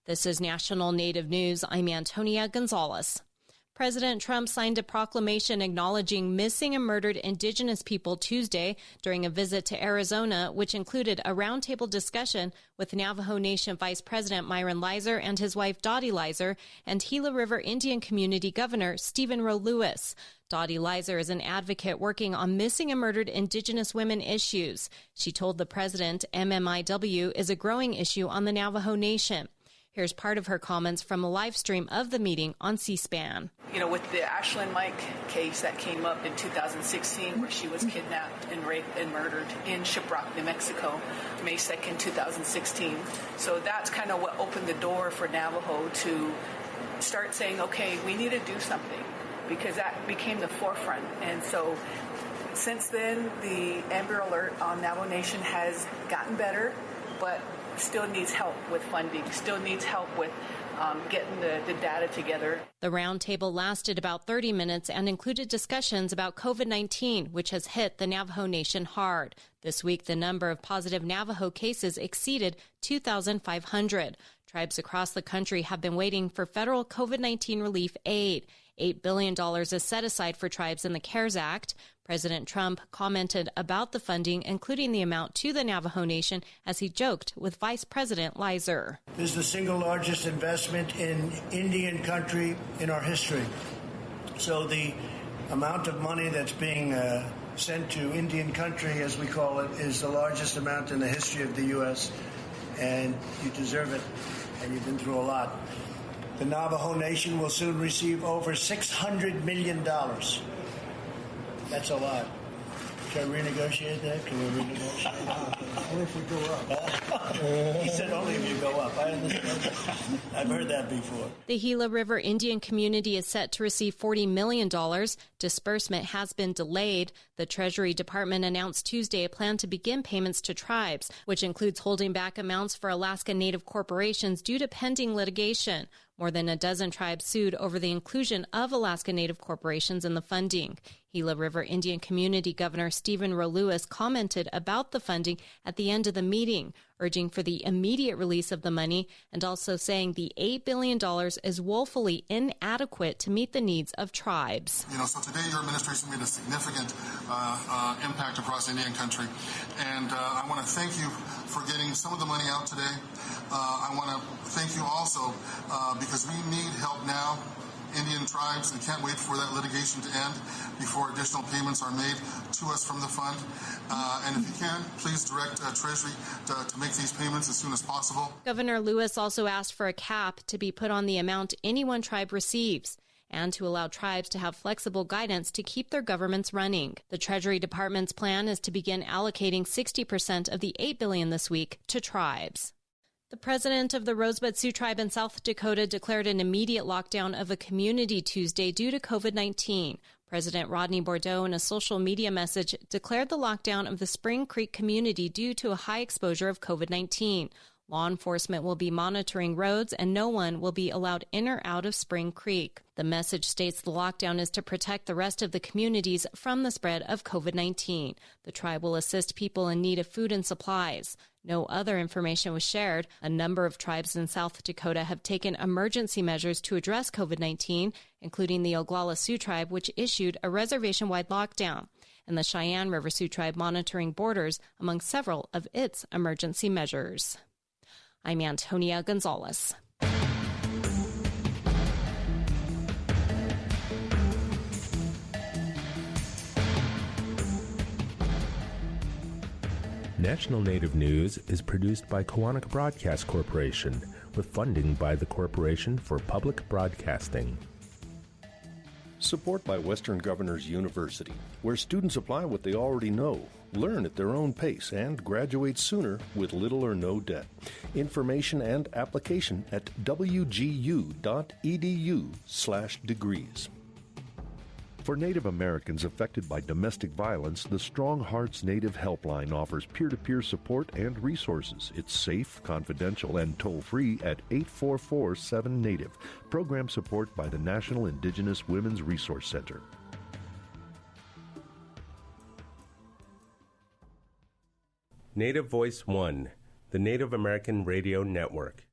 This is National Native News. I'm Antonia Gonzalez. President Trump signed a proclamation acknowledging missing and murdered Indigenous people Tuesday during a visit to Arizona, which included a roundtable discussion with Navajo Nation Vice President Myron Lizer and his wife Dottie Lizer and Gila River Indian Community Governor Stephen Roe Lewis. Dottie Lizer is an advocate working on missing and murdered Indigenous women issues. She told the president MMIW is a growing issue on the Navajo Nation. Here's part of her comments from a live stream of the meeting on C-SPAN. You know, with the Ashlyn Mike case that came up in 2016, where she was kidnapped and raped and murdered in Shiprock, New Mexico, May 2nd, 2016. So that's kind of what opened the door for Navajo to start saying, okay, we need to do something, because that became the forefront. And so since then, the Amber Alert on Navajo Nation has gotten better, but still needs help with funding, still needs help with getting the data together. The roundtable lasted about 30 minutes and included discussions about COVID-19, which has hit the Navajo Nation hard. This week, the number of positive Navajo cases exceeded 2,500. Tribes across the country have been waiting for federal COVID-19 relief aid. $8 billion is set aside for tribes in the CARES Act. President Trump commented about the funding, including the amount to the Navajo Nation, as he joked with Vice President Lizer. This is the single largest investment in Indian country in our history. So the amount of money that's being sent to Indian country, as we call it, is the largest amount in the history of the U.S., and you deserve it, and you've been through a lot. The Navajo Nation will soon receive over $600 million. That's a lot. Should I renegotiate that? Can we renegotiate? Only if we go up. He said only if you go up. I understand. I've heard that before. The Gila River Indian Community is set to receive $40 million. Disbursement has been delayed. The Treasury Department announced Tuesday a plan to begin payments to tribes, which includes holding back amounts for Alaska Native corporations due to pending litigation. More than a dozen tribes sued over the inclusion of Alaska Native corporations in the funding. Gila River Indian Community Governor Stephen Roe Lewis commented about the funding at the end of the meeting, urging for the immediate release of the money and also saying the $8 billion is woefully inadequate to meet the needs of tribes. So today your administration made a significant impact across Indian country, and I want to thank you for getting some of the money out today. I want to thank you also because we need help now. Indian tribes, and can't wait for that litigation to end before additional payments are made to us from the fund. And if you can, please direct Treasury to make these payments as soon as possible. Governor Lewis also asked for a cap to be put on the amount any one tribe receives, and to allow tribes to have flexible guidance to keep their governments running. The Treasury Department's plan is to begin allocating 60% of the $8 billion this week to tribes. The president of the Rosebud Sioux Tribe in South Dakota declared an immediate lockdown of a community Tuesday due to COVID-19. President Rodney Bordeaux, in a social media message, declared the lockdown of the Spring Creek community due to a high exposure of COVID-19. Law enforcement will be monitoring roads and no one will be allowed in or out of Spring Creek. The message states the lockdown is to protect the rest of the communities from the spread of COVID-19. The tribe will assist people in need of food and supplies. No other information was shared. A number of tribes in South Dakota have taken emergency measures to address COVID-19, including the Oglala Sioux Tribe, which issued a reservation-wide lockdown, and the Cheyenne River Sioux Tribe monitoring borders among several of its emergency measures. I'm Antonia Gonzalez. National Native News is produced by Kawanak Broadcast Corporation with funding by the Corporation for Public Broadcasting. Support by Western Governors University, where students apply what they already know, learn at their own pace, and graduate sooner with little or no debt. Information and application at wgu.edu/degrees. For Native Americans affected by domestic violence, the Strong Hearts Native Helpline offers peer-to-peer support and resources. It's safe, confidential, and toll-free at 844-7-NATIVE. Program support by the National Indigenous Women's Resource Center. Native Voice One, the Native American Radio Network.